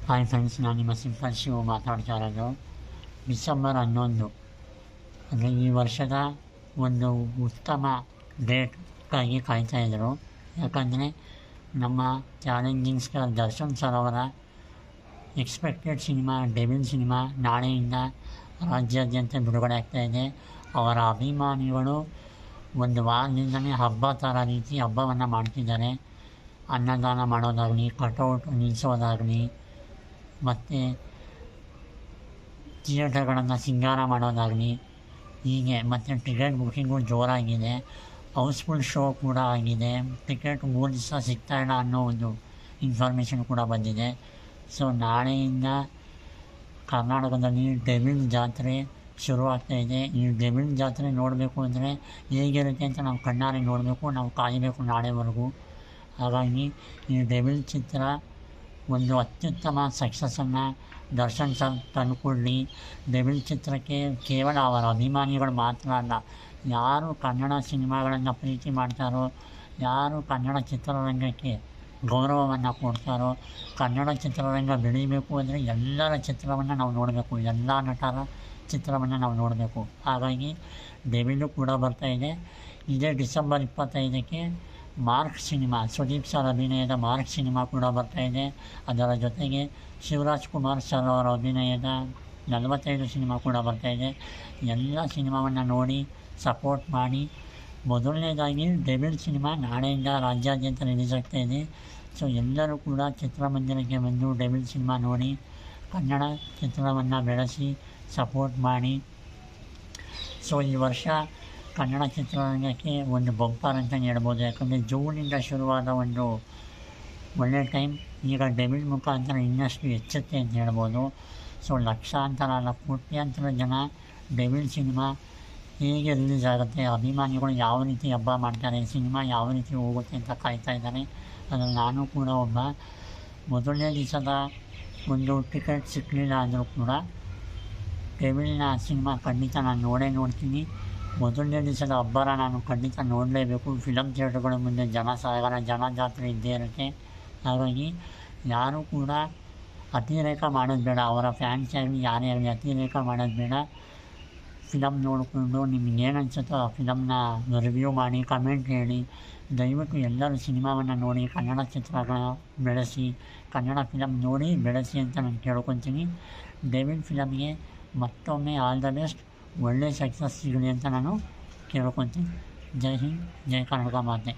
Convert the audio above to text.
Hi friends, ನಾನು ನಿಮ್ಮ simple Shivu ಮಾತಾಡ್ತಾ ಇರೋದು. ಡಿಸೆಂಬರ್ 11 ಅಂದರೆ ಈ ವರ್ಷದ ಒಂದು ಉತ್ತಮ ಡೇಟ್ಗಾಗಿ ಕಾಯ್ತಾಯಿದ್ರು. ಯಾಕಂದರೆ ನಮ್ಮ ಚಾಲೆಂಜಿಂಗ್ ಸ್ಟಾರ್ ದರ್ಶನ್ ಸರ್ ಅವರ ಎಕ್ಸ್ಪೆಕ್ಟೆಡ್ ಸಿನಿಮಾ ಡೆವಿಲ್ ಸಿನಿಮಾ ನಾಳೆಯಿಂದ ರಾಜ್ಯಾದ್ಯಂತ ಬಿಡುಗಡೆ ಆಗ್ತಾಯಿದೆ. ಅವರ ಅಭಿಮಾನಿಗಳು ಒಂದು ವಾರದಿಂದಲೇ ಹಬ್ಬ ಥರ ರೀತಿ ಹಬ್ಬವನ್ನು ಮಾಡ್ತಿದ್ದಾರೆ. ಅನ್ನದಾನ ಮಾಡೋದಾಗಲಿ, ಕಟೌಟ್ ನಿಲ್ಲಿಸೋದಾಗಲಿ, ಮತ್ತು ಥಿಯೇಟರ್ಗಳನ್ನು ಸಿಂಗಾರ ಮಾಡೋದಾಗಲಿ, ಹೀಗೆ ಮತ್ತು ಟಿಕೆಟ್ ಬುಕ್ಕಿಂಗು ಜೋರಾಗಿದೆ. ಹೌಸ್ಫುಲ್ ಶೋ ಕೂಡ ಆಗಿದೆ. ಟಿಕೆಟ್ 3 ದಿವಸ ಸಿಗ್ತಾಯಿಲ್ಲ ಅನ್ನೋ ಒಂದು ಇನ್ಫಾರ್ಮೇಷನ್ ಕೂಡ ಬಂದಿದೆ. ಸೊ ನಾಳೆಯಿಂದ ಕರ್ನಾಟಕದಲ್ಲಿ ಡೆವಿಲ್ ಜಾತ್ರೆ ಶುರುವಾಗ್ತಾಯಿದೆ. ಈ ಡೆವಿಲ್ ಜಾತ್ರೆ ನೋಡಬೇಕು ಅಂದರೆ ಹೇಗಿರುತ್ತೆ ಅಂತ ನಾವು ಕಣ್ಣಾರೆ ನೋಡಬೇಕು, ನಾವು ಕಾಯಬೇಕು ನಾಳೆವರೆಗೂ. ಹಾಗಾಗಿ ಈ ಡೆವಿಲ್ ಚಿತ್ರ ಒಂದು ಅತ್ಯುತ್ತಮ ಸಕ್ಸಸ್ಸನ್ನು ದರ್ಶನ್ ಸರ್ ತಂದುಕೊಡಲಿ. ಡೆವಿಲ್ ಚಿತ್ರಕ್ಕೆ ಕೇವಲ ಅವರ ಅಭಿಮಾನಿಗಳು ಮಾತ್ರ ಅಲ್ಲ, ಯಾರು ಕನ್ನಡ ಸಿನಿಮಾಗಳನ್ನು ಪ್ರೀತಿ ಮಾಡ್ತಾರೋ, ಯಾರು ಕನ್ನಡ ಚಿತ್ರರಂಗಕ್ಕೆ ಗೌರವವನ್ನು ಕೊಡ್ತಾರೋ, ಕನ್ನಡ ಚಿತ್ರರಂಗ ಬೆಳೀಬೇಕು ಅಂದರೆ ಎಲ್ಲರ ಚಿತ್ರವನ್ನು ನಾವು ನೋಡಬೇಕು, ಎಲ್ಲ ನಟರ ಚಿತ್ರವನ್ನು ನಾವು ನೋಡಬೇಕು. ಹಾಗಾಗಿ ಡೆವಿಲು ಕೂಡ ಬರ್ತಾಯಿದೆ. ಇದೇ ಡಿಸೆಂಬರ್ 25ಕ್ಕೆ ಮಾರ್ಕ್ ಸಿನಿಮಾ, ಸುದೀಪ್ ಸರ್ ಅಭಿನಯದ ಮಾರ್ಕ್ ಸಿನಿಮಾ ಕೂಡ ಬರ್ತಾಯಿದೆ. ಅದರ ಜೊತೆಗೆ ಶಿವರಾಜ್ ಕುಮಾರ್ ಸರ್ ಅವರ ಅಭಿನಯದ 45 ಸಿನಿಮಾ ಕೂಡ ಬರ್ತಾಯಿದೆ. ಎಲ್ಲ ಸಿನಿಮಾವನ್ನು ನೋಡಿ ಸಪೋರ್ಟ್ ಮಾಡಿ. ಮೊದಲನೇದಾಗಿ ಡೆವಿಲ್ ಸಿನಿಮಾ ನಾಳೆಯಿಂದ ರಾಜ್ಯಾದ್ಯಂತ ರಿಲೀಸ್ ಆಗ್ತಾಯಿದೆ. ಸೊ ಎಲ್ಲರೂ ಕೂಡ ಚಿತ್ರಮಂದಿರಕ್ಕೆ ಬಂದು ಡೆವಿಲ್ ಸಿನಿಮಾ ನೋಡಿ ಕನ್ನಡ ಚಿತ್ರವನ್ನು ಬೆಳೆಸಿ ಸಪೋರ್ಟ್ ಮಾಡಿ. ಸೊ ಈ ವರ್ಷ ಕನ್ನಡ ಚಿತ್ರರಂಗಕ್ಕೆ ಒಂದು ಬಂಪರ್ ಅಂತಲೇ ಹೇಳ್ಬೋದು. ಯಾಕಂದರೆ ಜೂನಿಂದ ಶುರುವಾದ ಒಂದು ಒಳ್ಳೆಯ ಟೈಮ್ ಈಗ ಡೆವಿಲ್ ಮುಖಾಂತರ ಇನ್ನಷ್ಟು ಹೆಚ್ಚುತ್ತೆ ಅಂತ ಹೇಳ್ಬೋದು. ಸೊ ಲಕ್ಷಾಂತರ ಅಲ್ಲ, ಕೋಟ್ಯಾಂತರ ಜನ ಡೆವಿಲ್ ಸಿನಿಮಾ ಹೇಗೆ ರಿಲೀಸ್ ಆಗುತ್ತೆ, ಅಭಿಮಾನಿಗಳು ಯಾವ ರೀತಿ ಹಬ್ಬ ಮಾಡ್ತಾರೆ, ಸಿನಿಮಾ ಯಾವ ರೀತಿ ಹೋಗುತ್ತೆ ಅಂತ ಕಾಯ್ತಾ ಇದ್ದಾರೆ. ಅದರಲ್ಲಿ ನಾನು ಕೂಡ ಒಬ್ಬ. ಮೊದಲನೇ ದಿವಸದ ಒಂದು ಟಿಕೆಟ್ ಸಿಕ್ಕಲಿಲ್ಲ ಅಂದರೂ ಕೂಡ ಡೆವಿಲ್ನ ಸಿನಿಮಾ ಖಂಡಿತ ನಾನು ನೋಡ್ತೀನಿ. ಮೊದಲನೇ ದಿವಸದ ಹಬ್ಬರ ನಾನು ಖಂಡಿತ ನೋಡಲೇಬೇಕು. ಫಿಲಮ್ ಥಿಯೇಟರ್ಗಳ ಮುಂದೆ ಜನಸಾಗರ, ಜನಜಾತ್ರೆ ಇದ್ದೇ ಇರುತ್ತೆ. ಹಾಗಾಗಿ ಯಾರೂ ಕೂಡ ಅತಿರೇಕ ಮಾಡೋದು ಬೇಡ. ಅವರ ಫ್ಯಾನ್ಸ್ ಆಗಲಿ ಯಾರೇ ಆಗಲಿ ಅತಿರೇಕ ಮಾಡೋದು ಬೇಡ. ಫಿಲಮ್ ನೋಡಿಕೊಂಡು ನಿಮಗೇನು ಅನಿಸುತ್ತೋ ಆ ಫಿಲಮ್ನ ರಿವ್ಯೂ ಮಾಡಿ, ಕಮೆಂಟ್ ಹೇಳಿ. ದಯವಿಟ್ಟು ಎಲ್ಲರೂ ಸಿನಿಮಾವನ್ನು ನೋಡಿ ಕನ್ನಡ ಚಿತ್ರಗಳ ಬೆಳೆಸಿ, ಕನ್ನಡ ಫಿಲಮ್ ನೋಡಿ ಬೆಳೆಸಿ ಅಂತ ನಾನು ಕೇಳ್ಕೊತೀನಿ. ಡೆವಿಲ್ ಫಿಲಮ್ಗೆ ಮತ್ತೊಮ್ಮೆ ಆಲ್ ದ ಬೆಸ್ಟ್, ಒಳ್ಳೆಯ ಸಕ್ಸಸ್ ಸಿಗಲಿ ಅಂತ ನಾನು ಕೇಳ್ಕೊತೀನಿ. ಜೈ ಹಿಂದ್, ಜೈ ಕನ್ನಡ ಮಾತೆ.